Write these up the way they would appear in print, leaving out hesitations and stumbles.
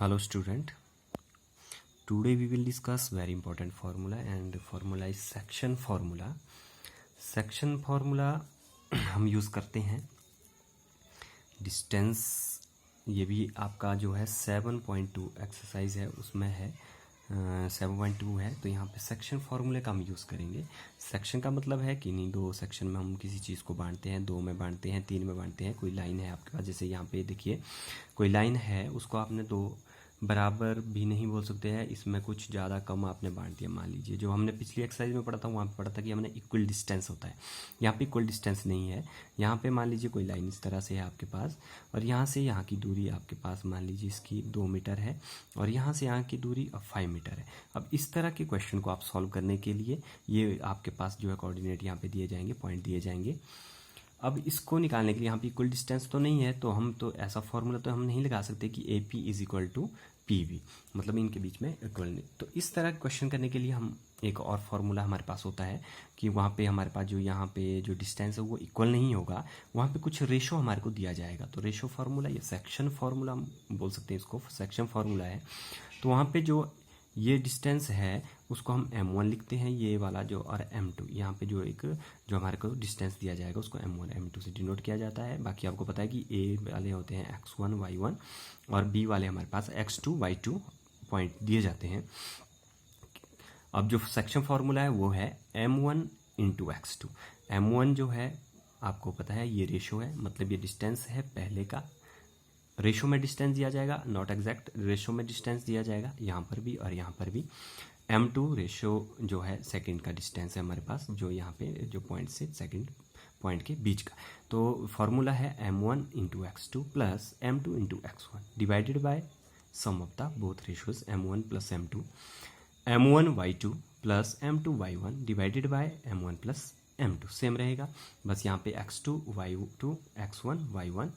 Hello student, today we will discuss very important formula and formula is section formula. Section formula हम use करते हैं distance, ये भी आपका जो है 7.2 एक्सरसाइज है उसमें है 7.2 है, तो यहाँ पे सेक्शन फार्मूले का हम यूज़ करेंगे। सेक्शन का मतलब है कि नहीं, दो सेक्शन में हम किसी चीज़ को बांटते हैं, दो में बांटते हैं, तीन में बांटते हैं। कोई लाइन है आपके पास, जैसे यहाँ पे देखिए कोई लाइन है, उसको आपने दो बराबर भी नहीं बोल सकते हैं, इसमें कुछ ज़्यादा कम आपने बांट दिया। मान लीजिए जो हमने पिछली एक्सरसाइज में पढ़ा था, वहाँ पे पढ़ा था कि हमने इक्वल डिस्टेंस होता है, यहाँ पे इक्वल डिस्टेंस नहीं है। यहाँ पे मान लीजिए कोई लाइन इस तरह से है आपके पास, और यहाँ से यहाँ की दूरी आपके पास मान लीजिए इसकी 2 मीटर है, और यहाँ से यहाँ की दूरी अब 5 मीटर है। अब इस तरह के क्वेश्चन को आप सॉल्व करने के लिए ये आपके पास जो है कोऑर्डिनेट यहाँ पे दिए जाएंगे, पॉइंट दिए जाएंगे। अब इसको निकालने के लिए यहाँ पे इक्वल डिस्टेंस तो नहीं है, तो हम तो ऐसा फॉर्मूला तो हम नहीं लगा सकते कि A P is equal to P V, मतलब इनके बीच में इक्वल नहीं। तो इस तरह क्वेश्चन करने के लिए हम एक और फार्मूला हमारे पास होता है कि वहाँ पे हमारे पास जो यहाँ पे जो डिस्टेंस है वो इक्वल नहीं होगा, वहाँ पे कुछ रेशो हमारे को दिया जाएगा। तो रेशो फार्मूला या सेक्शन फार्मूला हम बोल सकते हैं, इसको सेक्शन फार्मूला है। तो वहाँ पे जो ये डिस्टेंस है उसको हम m1 लिखते हैं, ये वाला जो, और m2 यहाँ पे जो एक जो हमारे को डिस्टेंस दिया जाएगा उसको m1 m2 से डिनोट किया जाता है। बाकी आपको पता है कि a वाले होते हैं x1 y1 और b वाले हमारे पास x2 y2 पॉइंट दिए जाते हैं। अब जो सेक्शन फार्मूला है वो है m1 इंटू x2। m1 जो है आपको पता है ये रेशो है, मतलब ये डिस्टेंस है पहले का, रेशो में डिस्टेंस दिया जाएगा, नॉट एग्जैक्ट, रेशो में डिस्टेंस दिया जाएगा यहाँ पर भी और यहाँ पर भी। m2 रेशो जो है सेकंड का डिस्टेंस है हमारे पास, जो यहाँ पे जो पॉइंट से सेकंड पॉइंट के बीच का। तो फॉर्मूला है m1 into x2 plus m2 into x1 divided by sum of the both ratios m1 plus m2, m1 y2 plus m2 y1 divided by m1 plus m2 same रहेगा, बस यहाँ पे x2 y2 x1 y1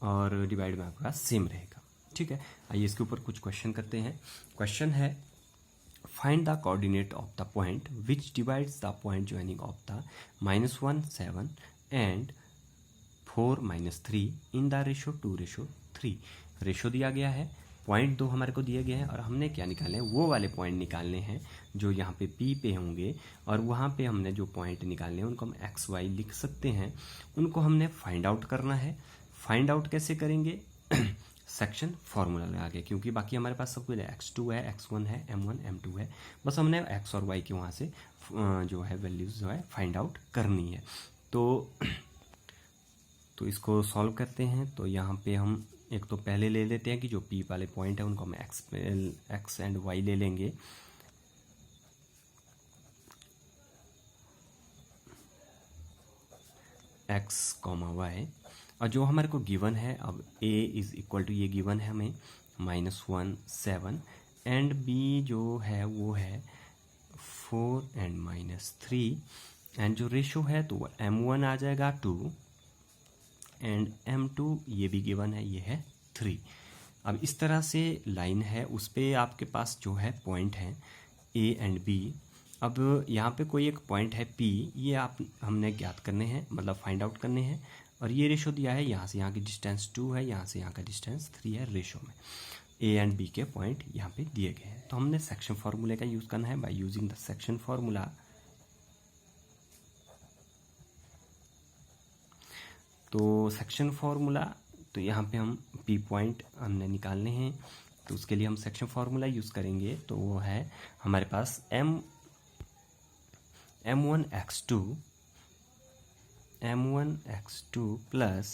और divide में आपका same रहेगा। ठीक है, आइए इसके ऊपर कुछ क्वेश्चन करते हैं। क्वेश्चन है find the coordinate of the point which divides the point joining of the -1 7 and 4 -3 in the ratio 2:3। Ratio दिया गया है, पॉइंट दो हमारे को दिए गए हैं, और हमने क्या निकालने हैं, वो वाले पॉइंट निकालने हैं जो यहाँ पे P पे होंगे, और वहाँ पे हमने जो पॉइंट निकालने हैं उनको हम x y लिख सकते हैं, उनको हमने फाइंड आउट करना है। फाइंड आउट कैसे करेंगे, सेक्शन फार्मूला लगा के, क्योंकि बाकी हमारे पास सब कुछ है, x2 है, x1 है, m1 m2 है, बस हमने x और y के वहाँ से जो है वैल्यूज जो है फाइंड आउट करनी है। तो इसको सॉल्व करते हैं। तो यहाँ पे हम एक तो पहले ले लेते हैं कि जो P वाले पॉइंट है उनको हम x एंड y ले लेंगे। x, y, और जो हमारे को गिवन है, अब a इज इक्वल टू, ये गिवन है हमें -1 7 एंड b जो है वो है 4 एंड -3, एंड जो रेशो है तो वो m1 आ जाएगा 2 एंड m2 ये भी गिवन है, ये है 3। अब इस तरह से लाइन है, उस पर आपके पास जो है पॉइंट है a एंड b। अब यहाँ पे कोई एक पॉइंट है P, ये हमने ज्ञात करने हैं, मतलब फाइंड आउट करने हैं, और ये रेशो दिया है, यहाँ से यहाँ की डिस्टेंस 2 है, यहाँ से यहाँ का डिस्टेंस 3 है रेशो में। A एंड B के पॉइंट यहाँ पे दिए गए हैं, तो हमने सेक्शन फार्मूले का यूज़ करना है। By using the section formula, तो सेक्शन फार्मूला, तो यहाँ पे हम P पॉइंट हमने निकालने हैं, तो उसके लिए हम सेक्शन फार्मूला यूज़ करेंगे। तो वो है हमारे पास m1 x2 plus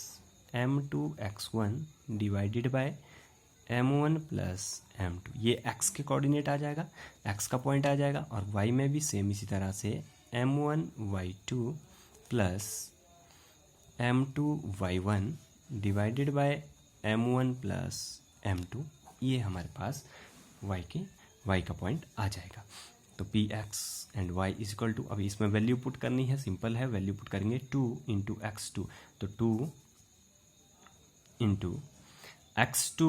m2 x1 divided by m1 plus m2, ये x के कोऑर्डिनेट आ जाएगा, x का पॉइंट आ जाएगा, और y में भी सेम इसी तरह से m1 y2 plus m2 y1 divided by m1 plus m2, ये हमारे पास y का पॉइंट आ जाएगा। तो P X and Y is equal to, अभी इसमें वैल्यू पुट करनी है, सिंपल है, वैल्यू पुट करेंगे 2 इंटू x2, तो 2 इंटू x2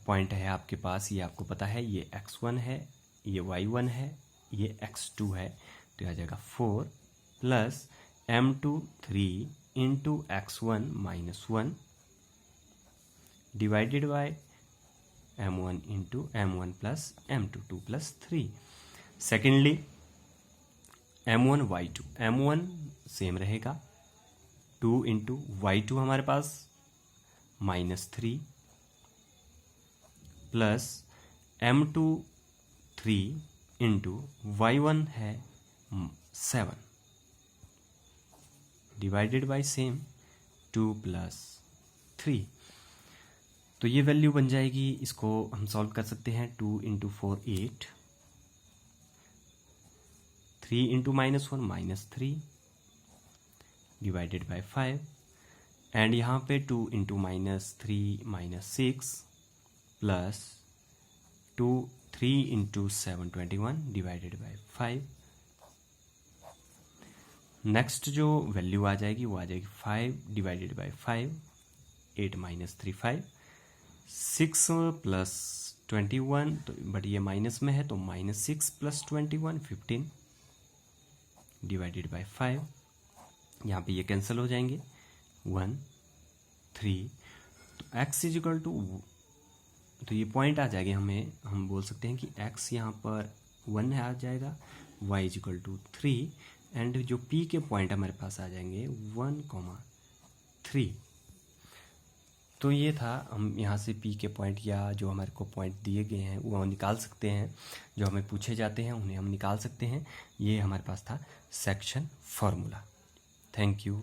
पॉइंट है आपके पास, ये आपको पता है, ये x1 है, ये y1 है, ये x2 है, तो आ जाएगा 4 plus m2 3 into x1 -1 divided by m1 into m1 plus m2 2 plus 3। Secondly m1 y2, m1 same रहेगा 2 इंटू y2 हमारे पास -3 प्लस m2 3 इंटू y1 है 7 डिवाइडेड बाय सेम 2 प्लस 3। तो ये वैल्यू बन जाएगी, इसको हम सॉल्व कर सकते हैं। 2 into 4 8, 3 into -1 -3 divided by 5 and यहाँ पे 2 into -3 -6 plus 3 into 7 21 divided by 5। Next जो वैल्यू आ जाएगी वो आ जाएगी 5 डिवाइडेड बाय 5, 8 -3 5, 6 प्लस 21, तो बट ये माइनस में है तो -6 प्लस 21 15 डिवाइडेड बाय 5। यहाँ पे ये कैंसिल हो जाएंगे 1 3। तो x इजिकल टू, तो ये पॉइंट आ जाएगा, हम बोल सकते हैं कि x यहाँ पर 1 आ जाएगा, y इजिकल टू 3 एंड जो p के पॉइंट हमारे पास आ जाएंगे 1, 3। तो ये था, हम यहाँ से p के पॉइंट या जो हमारे को पॉइंट दिए गए हैं वो हम निकाल सकते हैं, जो हमें पूछे जाते हैं उन्हें हम निकाल सकते हैं। ये हमारे पास था सेक्शन फॉर्मूला। Thank you.